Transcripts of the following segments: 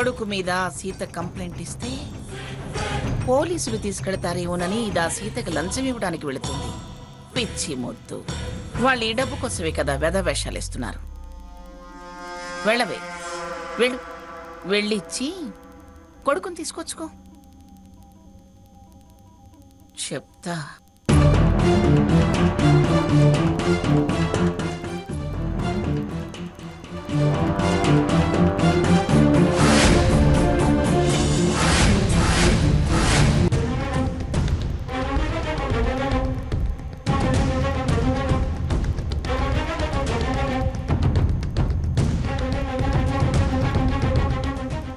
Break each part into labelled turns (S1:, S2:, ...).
S1: కొడుకు మీద సీత కంప్లైంట్ ఇస్తే పోలీసులు తీసుకెళ్తారేమోనని ఇదా సీతకు లంచం ఇవ్వడానికి వెళుతుంది. పిచ్చి మొద్దు. వాళ్ళు ఈ డబ్బు కోసమే కదా వెధవేషాలు ఇస్తున్నారు. వెళ్ళవే, వెళ్ళు. వెళ్ళిచ్చి కొడుకుని తీసుకొచ్చుకో. చెప్తా.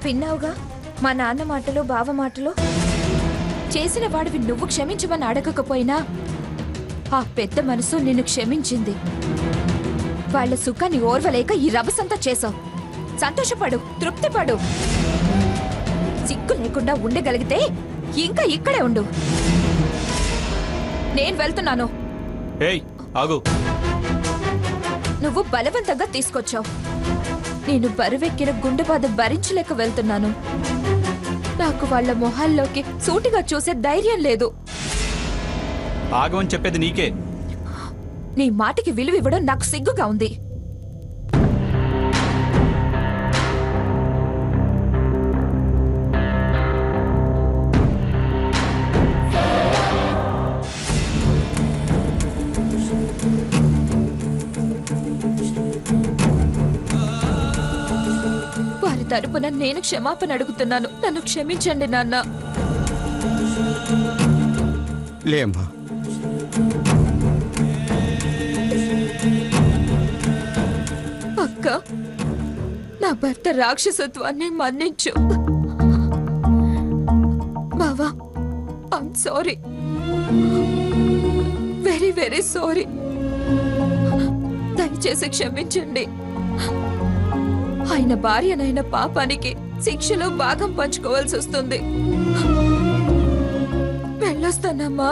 S2: విన్నావుగా మా నాన్న మాటలు బావ మాటలు. చేసిన వాడివి నువ్వు క్షమించమని అడగకపోయినా ఆ పెద్ద మనసు నిన్ను క్షమించింది. వాళ్ళ సుఖాన్ని ఓర్వలేక ఈ రభసంతా చేసావు. సంతోషపడు, తృప్తిపడు. సిగ్గు లేకుండా ఉండగలిగితే ఇంకా ఇక్కడే ఉండు. నేను వెళ్తున్నాను. నువ్వు బలవంతంగా తీసుకొచ్చావు. నేను బరువెక్కిన గుండె బాధ భరించలేక వెళ్తున్నాను. నాకు వాళ్ళ మొహాల్లోకి సూటిగా చూసే ధైర్యం లేదు.
S3: ఆగమని చెప్పేది నీకే.
S2: నీ మాటకి విలువ ఇవ్వడం నాకు సిగ్గుగా ఉంది. తరపున నేను క్షమాపణ అడుగుతున్నాను. నన్ను క్షమించండి నాన్న.
S4: లేమ్మా,
S2: అక్క, నా భర్త రాక్షసత్వాన్ని మన్నించు. బావా, I'm sorry, very very sorry. దయచేసి క్షమించండి. ఆయన భార్యనైన పాపానికి శిక్షలో భాగం పంచుకోవాల్సి వస్తుంది. వెళ్ళొస్తానమ్మా,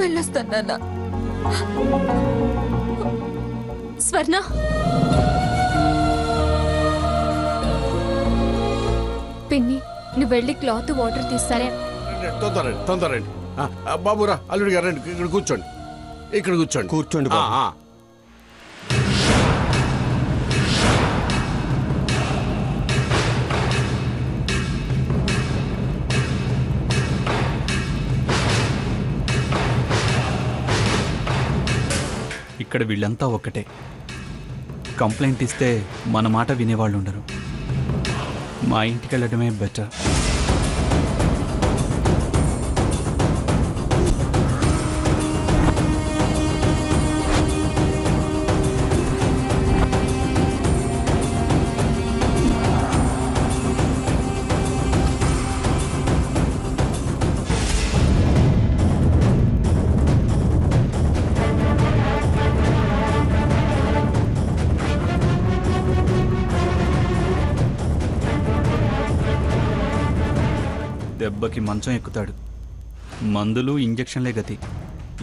S2: వెళ్ళొస్తానన్నా.
S5: స్వర్ణ, పిన్ని, నువ్వు వెళ్ళి క్లాత్ వాటర్ తీస్తానే.
S6: తొందరండి. బాబురా, అల్లుడి గారు రండి, ఇక్కడ కూర్చోండి. ఇక్కడ కూర్చోండి.
S4: కూర్చోండి.
S3: ఇక్కడ వీళ్ళంతా ఒక్కటే. కంప్లైంట్ ఇస్తే మన మాట వినేవాళ్ళు ఉండరు. మా ఇంటికి వెళ్ళడమే బెటర్. దెబ్బకి మంచం ఎక్కుతాడు. మందులు ఇంజెక్షన్లే గతి.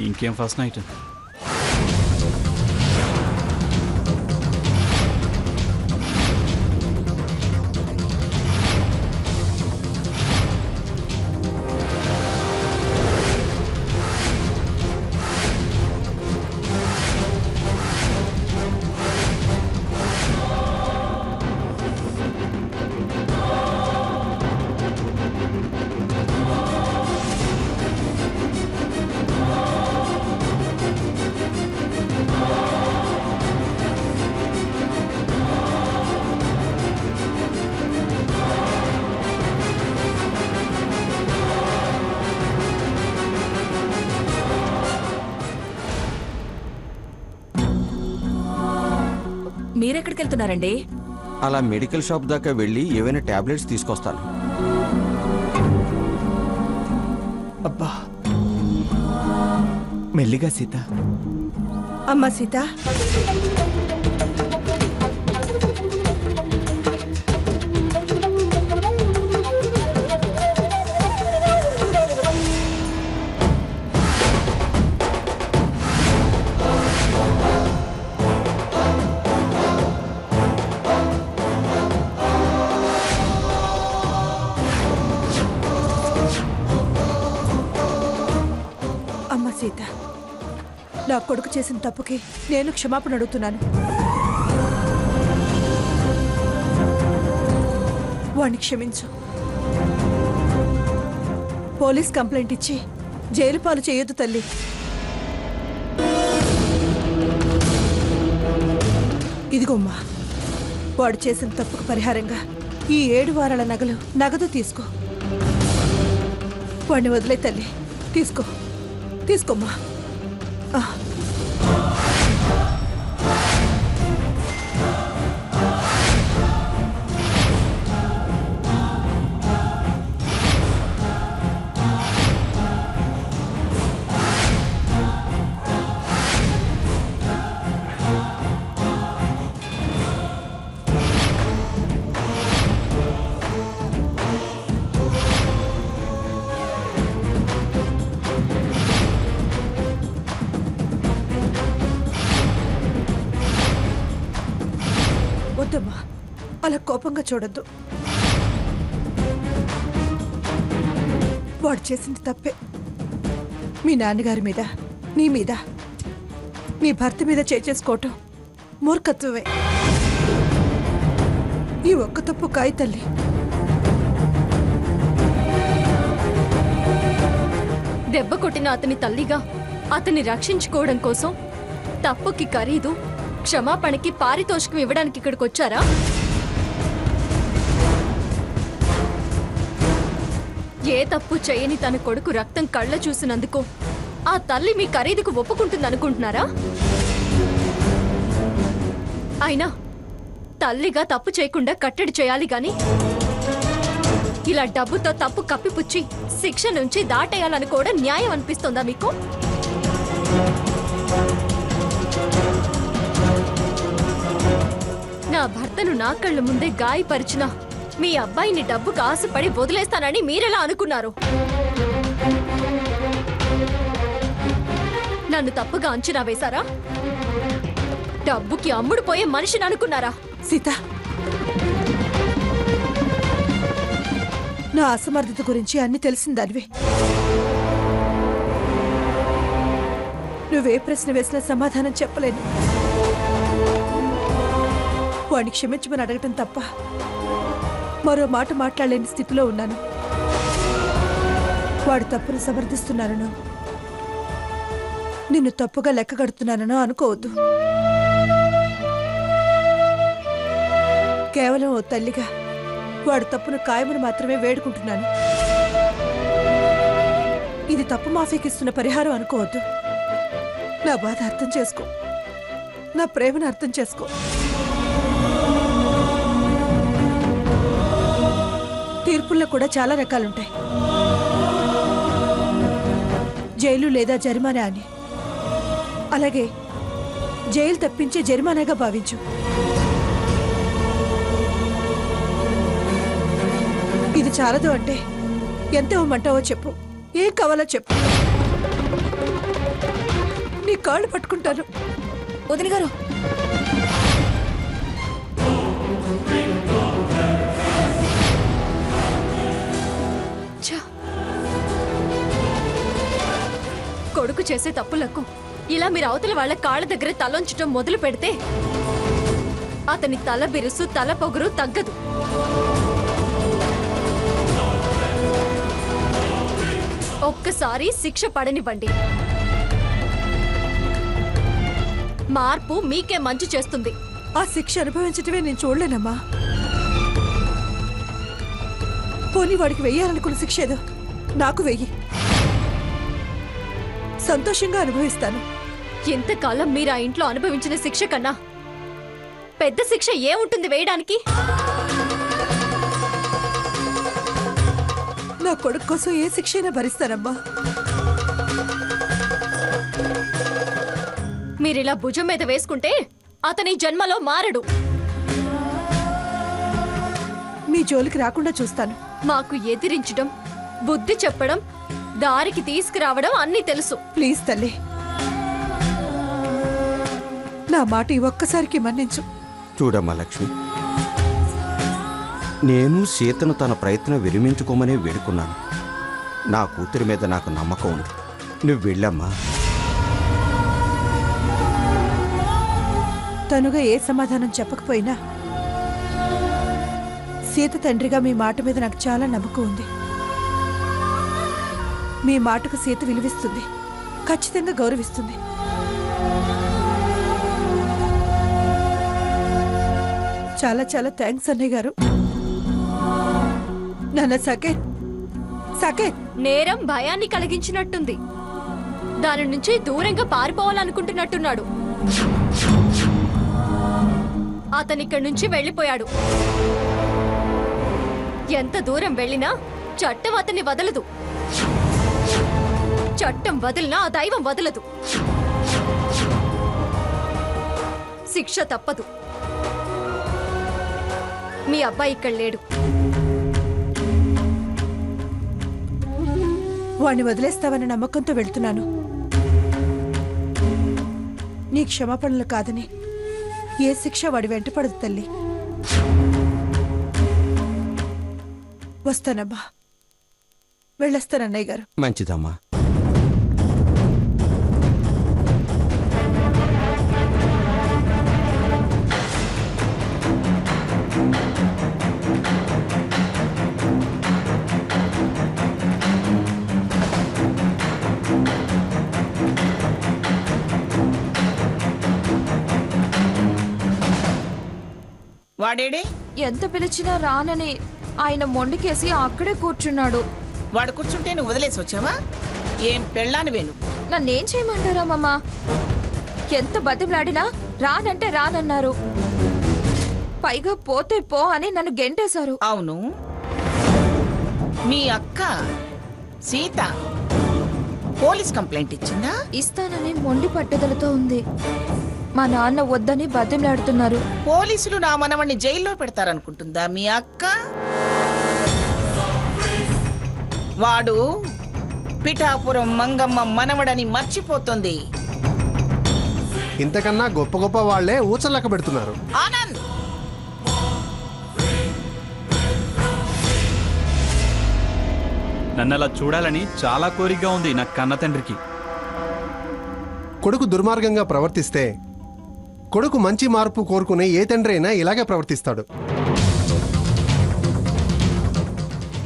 S3: ఇంకేం ఫస్ట్ నైట్.
S2: మీరెక్కడికి వెళ్తున్నారండి?
S4: అలా మెడికల్ షాప్ దాకా వెళ్ళి ఏవైనా టాబ్లెట్స్ తీసుకొస్తాను.
S7: అబ్బా, మెల్లిగా సీత.
S8: అమ్మా సీత, నా కొడుకు చేసిన తప్పుకి నేను క్షమాపణ అడుగుతున్నాను. వాణ్ణి క్షమించు. పోలీస్ కంప్లైంట్ ఇచ్చి జైలు పాలు చేయొద్దు తల్లి. ఇదిగోమ్మా, వాడు చేసిన తప్పుకు పరిహారంగా ఈ 7 వారాల నగదు తీసుకో. వాడిని వదిలే తల్లి. తీసుకోమ్మా. వద్దమ్మా, అలా కోపంగా చూడొద్దు. వాడు చేసింది తప్పే. మీ నాన్నగారి మీద, నీ మీద, నీ భర్త మీద చేసుకోవటం మూర్ఖత్వమే. ఈ ఒక్క తప్పు కాయి తల్లి.
S5: దెబ్బ కొట్టిన అతని తల్లిగా అతన్ని రక్షించుకోవడం కోసం తప్పుకి ఖరీదు, క్షమాపణకి పారితోషికం ఇవ్వడానికి ఇక్కడికి వచ్చారా? ఏ తప్పు చేయని తన కొడుకు రక్తం కళ్ళ చూసినందుకు ఆ తల్లి మీ ఖరీదుకు ఒప్పుకుంటుందనుకుంటున్నారా? అయినా తల్లిగా తప్పు చేయకుండా కట్టడి చేయాలి గాని ఇలా డబ్బుతో తప్పు కప్పిపుచ్చి శిక్ష నుంచి దాటేయాలనుకోవడం న్యాయం అనిపిస్తోందా మీకు? నా భర్తను నా కళ్ళ ముందే గాయపరిచిన మీ అబ్బాయిని డబ్బుకు ఆశపడి వదిలేస్తానని మీరెలా అనుకున్నారు? నన్ను తప్పుగా అంచనా వేశారా? డబ్బుకి అమ్ముడు పోయే మనిషిని అనుకున్నారా?
S8: సీత, నా అసమర్థత గురించి అన్ని తెలిసిందానివే. నువ్వే ప్రశ్న వేసినా సమాధానం చెప్పలేను. వాడిని క్షమించమని అడగటం తప్ప మరో మాట మాట్లాడలేని స్థితిలో ఉన్నాను. వాడి తప్పును సమర్థిస్తున్నానో, నిన్ను తప్పుగా లెక్క కడుతున్నానో అనుకోవద్దు. కేవలం ఓ తల్లిగా వాడు తప్పును ఖాయమని మాత్రమే వేడుకుంటున్నాను. ఇది తప్పు మాఫీకిస్తున్న పరిహారం అనుకోవద్దు. నా బాధ అర్థం చేసుకో, నా ప్రేమను అర్థం చేసుకో. తీర్పుల్లో కూడా చాలా రకాలుంటాయి. జైలు లేదా జరిమానా అని. అలాగే జైలు తప్పించే జరిమానాగా భావించు. ఇది చాలదు అంటే ఎంత ఇవ్వమంటావో చెప్పు. ఏం కావాలో చెప్పు. నీ కాళ్ళు పట్టుకుంటాను.
S2: వదిన గారు,
S5: కొడుకు చేసే తప్పులకు ఇలా మీరు అవతల వాళ్ళ కాళ్ళ దగ్గర తలొంచడం మొదలు పెడితే అతని తల బిరుసు, తల పొగరు తగ్గదు. ఒక్కసారి శిక్ష పడనివ్వండి. మార్పు మీకే మంచి చేస్తుంది.
S8: ఆ శిక్ష అనుభవించటమే నేను చూడలేనమ్మా. పోనీ వాడికి వెయ్యాలనుకున్న శిక్ష ఏదో నాకు వెయ్యి. సంతోషంగా అనుభవిస్తాను.
S5: ఎంతకాలం మీరు ఆ ఇంట్లో అనుభవించిన శిక్ష కన్నా పెద్ద శిక్ష ఏముంటుంది వేయడానికి?
S8: నా కొడుకు కోసం ఏ శిక్ష అయినా భరిస్తానమ్మా.
S5: మీరిలా భుజం మీద వేసుకుంటే అతని జన్మలో మారడు.
S8: మీ జోలికి రాకుండా చూస్తాను.
S5: మాకు ఎదిరించడం, బుద్ధి చెప్పడం, దారికి తీసుకురావడం అన్నీ తెలుసు.
S8: ప్లీజ్ తల్లి, నా మాట ఈ ఒక్కసారికి మన్నించు.
S4: చూడమ్మా లక్ష్మి, నేను సీతను తన ప్రయత్నం విరమించుకోమనే వేడుకున్నాను. నా కూతురి మీద నాకు నమ్మకం ఉంది. నువ్వు వెళ్ళమ్మా.
S8: తనుగా ఏ సమాధానం చెప్పకపోయినా సీత తండ్రిగా మీ మాట మీద నాకు చాలా నమ్మకం ఉంది. మీ మాటకు సీత విలువిస్తుంది, ఖచ్చితంగా గౌరవిస్తుంది. చాలా చాలా థ్యాంక్స్ అన్నయ్య గారు. నాన్న సాకేత్, సాకేత్,
S5: నేరం భయాన్ని కలిగించినట్టుంది. దాని నుంచి దూరంగా పారిపోవాలనుకుంటున్నట్టున్నాడు. అతనిక్కడి నుంచి వెళ్ళిపోయాడు. ఎంత దూరం వెళ్ళినా చట్టం అతన్ని వదలదు. చట్టం వదిలినా ఆ దైవం వదలదు. శిక్ష తప్పదు. మీ అబ్బాయి ఇక్కడ లేడు.
S8: వాణ్ణి వదిలేస్తావన్న నమ్మకంతో వెళ్తున్నాను. నీ క్షమాపణలు కాదని ఏ శిక్ష వాడి వెంటపడదు తల్లి. వస్తానమ్మా, వెళ్ళొస్తానన్నయ్య గారు.
S4: మంచిదమ్మా.
S1: వాడేడే?
S2: ఎంత పిలిచినా రానని ఆయన మొండికేసి అక్కడే కూర్చున్నాడు.
S1: వాడు కూర్చుంటే నువ్వు వదిలేసి వచ్చావా? ఏం పెళ్ళాని వేణు?
S2: నన్నేం చేయమంటారా మామ? ఎంత బతిమలాడినా రానంటే రానన్నారు. పైగా పోతే పో అని నన్ను గెంటేశారు.
S1: అవును, మీ అక్క సీత పోలీస్ కంప్లైంట్ ఇచ్చిందా?
S2: ఇస్తానని మొండి పట్టుదలతో ఉంది. మా నాన్న వద్దని బతిమలాడుతున్నారు.
S1: పోలీసులు నా మనవణ్ణి జైల్లో పెడతారనుకుంటుందా మీ అక్క? వాడు పిఠాపురం మంగమ్మ మనవడని మర్చిపోతుంది.
S9: ఇంతకన్నా గొప్ప గొప్ప వాళ్లే ఊచలక్క పెడుతున్నారు.
S1: ఆనంద్,
S3: నన్ను అలా చూడాలని చాలా కోరికగా ఉంది నా కన్న తండ్రికి.
S9: కొడుకు దుర్మార్గంగా ప్రవర్తిస్తే కొడుకు మంచి మార్పు కోరుకునే ఏ తండ్రి అయినా ఇలాగే ప్రవర్తిస్తాడు.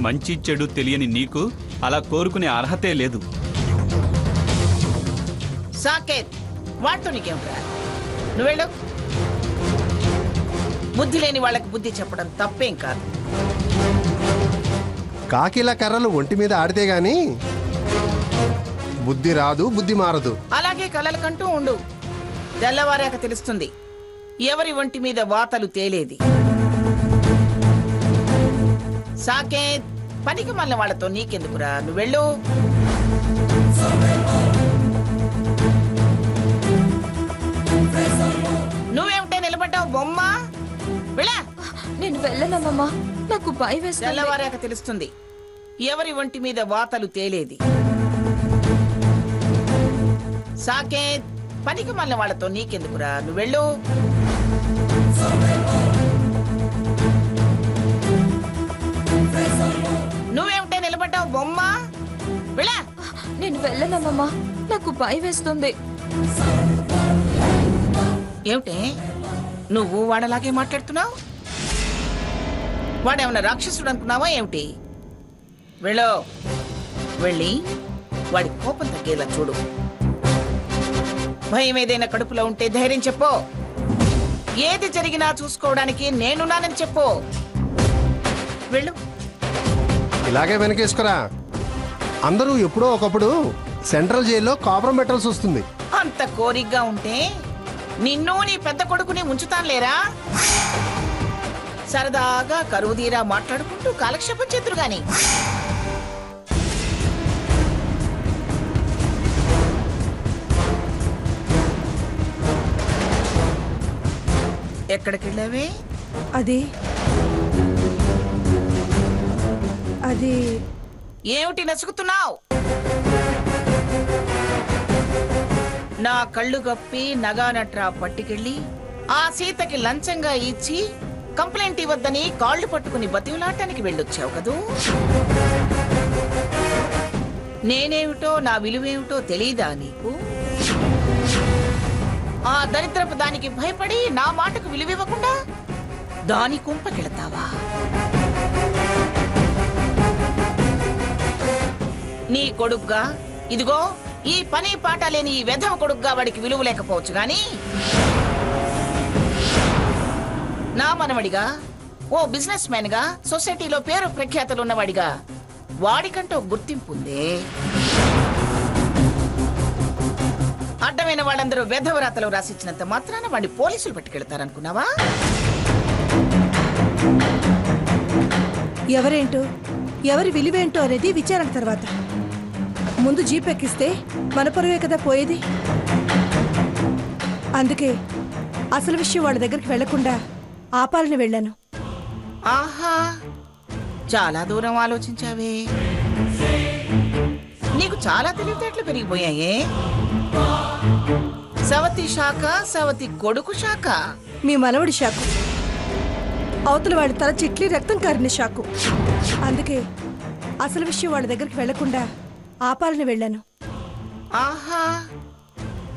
S3: మంచి చెడు తెలియని నీకు అలా కోరుకునే అర్హతే లేదు.
S1: సాకేత్, వాడితో నీకేమిట్రా? నువ్వు వెళ్ళు. బుద్ధి లేని వాళ్ళకి బుద్ధి చెప్పడం తప్పేం కాదు.
S9: కాకిలా కర్రలు ఒంటి మీద ఆడితే గాని బుద్ధి రాదు, బుద్ధి మారదు.
S1: అలాగే కలలు కంటూ ఉండు. తెల్లవారాక తెలుస్తుంది ఎవరి ఒంటి మీద వాతలు తేలేది. సాకేత్, పనికి మళ్ళీ వాళ్ళతో నీకెందుకురా? నువ్వు వెళ్ళు. నువ్వేమిటే నిలబడ్డావు బొమ్మ? వెళ్ళా.
S2: నేను వెళ్ళనమ్మా, నాకు భయం వేస్తుంది.
S1: తెల్లవారాక తెలుస్తుంది ఎవరి ఒంటి మీద వాతలు తేలేది. సాకేత్, పనికి మళ్ళీ వాళ్ళతో నీకెందుకురా? నువ్వు వెళ్ళు. నువ్వేమిటే నిలబడ్డావు బొమ్మ? వెళ్ళా.
S2: నేను వెళ్ళనమ్మా, నాకు భయం వేస్తుంది.
S1: ఏమిటే నువ్వు వాడలాగే మాట్లాడుతున్నావు? వాడేమన్నా రాక్షసుడు అనుకున్నావా ఏమిటి? వెళ్ళు. వెళ్ళి వాడి కోపం తగ్గేలా చూడు. భయం ఏదైనా కడుపులో ఉంటే ధైర్యం చెప్పు. ఏది జరిగినా చూసుకోవడానికి నేనున్నానని చెప్పు. వెళ్ళు.
S9: ఇలాగే వెనకేసుకురా. అందరూ ఎప్పుడో ఒకప్పుడు సెంట్రల్ జైల్లో కాపురం పెట్టాల్సి వస్తుంది.
S1: అంత కోరికగా ఉంటే నిన్ను నీ పెద్ద కొడుకుని ఉంచుతానులేరా. సరదాగా కరువుదీరా మాట్లాడుకుంటూ కాలక్షేపం చేతురు గాని. ఎక్కడికి వెళ్ళావే?
S8: అది
S1: ఏమిటి నసుకుతున్నావు? నా కళ్ళు గప్పి నగానట్రా పట్టుకెళ్ళి ఆ సీతకి లంచంగా ఇచ్చి కంప్లైంట్ ఇవ్వద్దని కాళ్ళు పట్టుకుని బతివులాటానికి వెళ్ళొచ్చావు కదూ. నేనేమిటో నా విలువేమిటో తెలీదా నీకు? ఆ దరిద్రపు దానికి భయపడి నా మాటకు విలువివ్వకుండా దాని కుంపకెళతావా? నీ కొడుగ్గా ఇదిగో ఈ పని పాట లేని ఈ వెధవ కొడుగ్గా వాడికి విలువ లేకపోవచ్చు గాని నా మనవడిగా, ఓ బిజినెస్ మ్యాన్ గా, సొసైటీలో పేరు ప్రఖ్యాతలు ఉన్నవాడిగా వాడికంటూ గుర్తింపు ఉందే. అడ్డమైన వాళ్ళందరూ వెధవరాతలు రాసిచ్చినంత మాత్రాన వాడిని పోలీసులు పట్టుకెళ్తారనుకున్నావా?
S8: ఎవరేంటో ఎవరి విలువేంటో అనేది విచారణ తర్వాత. ముందు జీప్ ఎక్కిస్తే మన పరువే కదా పోయేది. అందుకే అసలు విషయం వాళ్ళ దగ్గరికి వెళ్లకుండా ఆపాలని వెళ్ళాను.
S1: ఆహా, చాలా దూరం ఆలోచించావే. నీకు చాలా తెలివితేటలు పెరిగిపోయాయే. సవతి శాఖ, సవతి కొడుకు శాఖ.
S8: మీ మనవడి షాకు, అవతల వాడి తల చిట్లి రక్తం కారిన షాకు. అందుకే అసలు విషయం వాళ్ళ దగ్గరికి వెళ్లకుండా ఆపాలని వెళ్ళాను.
S1: ఆహా,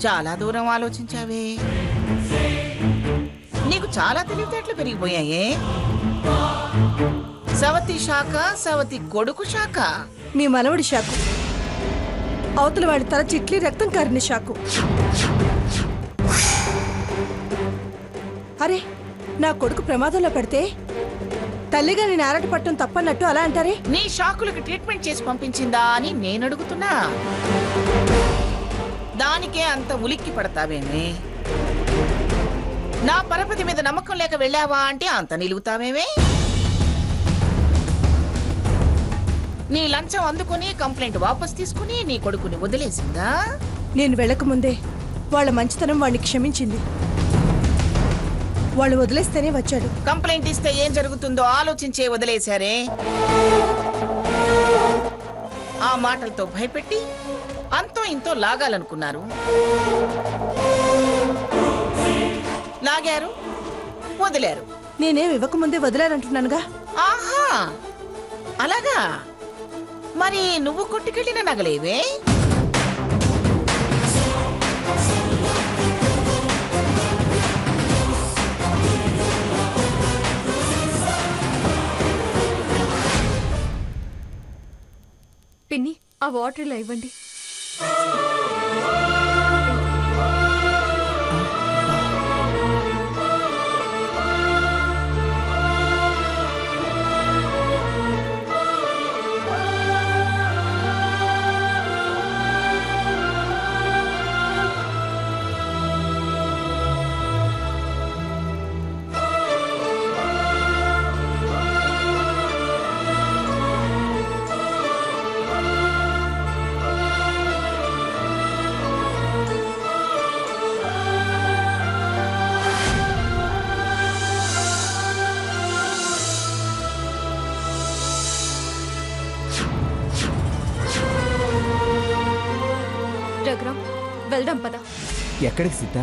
S1: చాలా దూరం ఆలోచించావే. నీకు చాలా తెలివితేటలు పెరిగిపోయాయే. సవతి శాఖ, సవతి కొడుకు శాఖ.
S8: మీ మనవడి షాకు, అవతల వాడి తల చిట్లి రక్తం కారిన షాకు. అరే, నా కొడుకు ప్రమాదంలో పడితే తల్లిగా నేను ఆరాట పట్టడం తప్పన్నట్టు అలా అంటారే?
S1: నీ షాకులకు ట్రీట్మెంట్ చేసి పంపించిందా అని నేను అడుగుతున్నా. దానికే అంత ఉలిక్కి పడతావేమే? నా పరపతి మీద నమ్మకం లేక వెళ్ళావా అంటే అంత నిలుగుతావేమే? నీ లంచం అందుకుని కంప్లైంట్ వాపస్ తీసుకుని నీ కొడుకుని వదిలేసిందా?
S8: నేను వెళ్ళకముందే వాళ్ళ మంచితనం వాడిని క్షమించింది. వాళ్ళు వదిలేస్తేనే వచ్చాడు.
S1: కంప్లైంట్ ఇస్తే ఏం జరుగుతుందో ఆలోచించే వదిలేశారే. ఆ మాటలతో భయపెట్టి అంతో ఇంతో లాగాలనుకున్నారు. లాగారు, వదిలారు.
S8: నేనేం ఇవ్వకముందే వదిలానంటున్నానుగా.
S1: ఆహా, అలాగా? మరి నువ్వు కొట్టుకెళ్ళిన నగలేవే?
S5: పిన్ని, ఆ వాటర్ ఇలా ఇవ్వండి. వెళ్దాం పద.
S7: ఎక్కడికి సీత?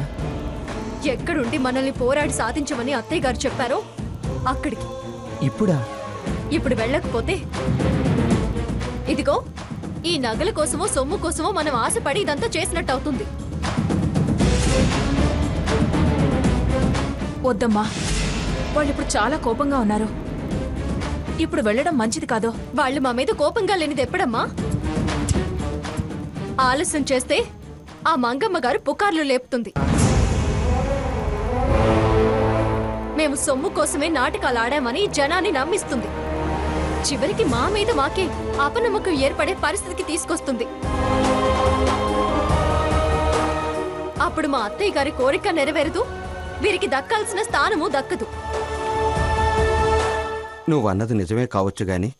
S5: ఎక్కడుండి మనల్ని పోరాడి సాధించమని అత్తయ్య గారు చెప్పారో అక్కడికి.
S7: ఇప్పుడా?
S5: ఇప్పుడు వెళ్ళకపోతే ఇదిగో ఈ నగల కోసమో సొమ్ము కోసమో మనం ఆశపడి ఇదంతా చేసినట్టు అవుతుంది.
S2: వద్దమ్మా, వాళ్ళు ఇప్పుడు చాలా కోపంగా ఉన్నారు. ఇప్పుడు వెళ్ళడం మంచిది కాదు.
S5: వాళ్ళు మా మీద కోపంగా లేనిది ఎప్పుడమ్మా? ఆలస్యం చేస్తే ఆ మంగమ్మ గారు పుకార్లు లేపుతుంది. మేము సొమ్ము కోసమే నాటకాలు ఆడామని జనాన్ని నమ్మిస్తుంది. చివరికి మా మీద మాకే అపనమ్మకం ఏర్పడే పరిస్థితికి తీసుకొస్తుంది. అప్పుడు మా అత్తయ్య గారి కోరిక నెరవేరదు, వీరికి దక్కాల్సిన స్థానము దక్కదు.
S4: నువ్వన్నది నిజమే కావచ్చు గాని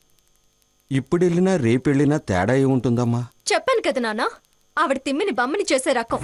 S4: ఇప్పుడెళ్ళినా రేపెళ్ళినా తేడా ఏముంటుందమ్మా?
S5: చెప్పాను కదా నాన్న, ఆవిడ తిమ్మిని బమ్మని చేసే రకం.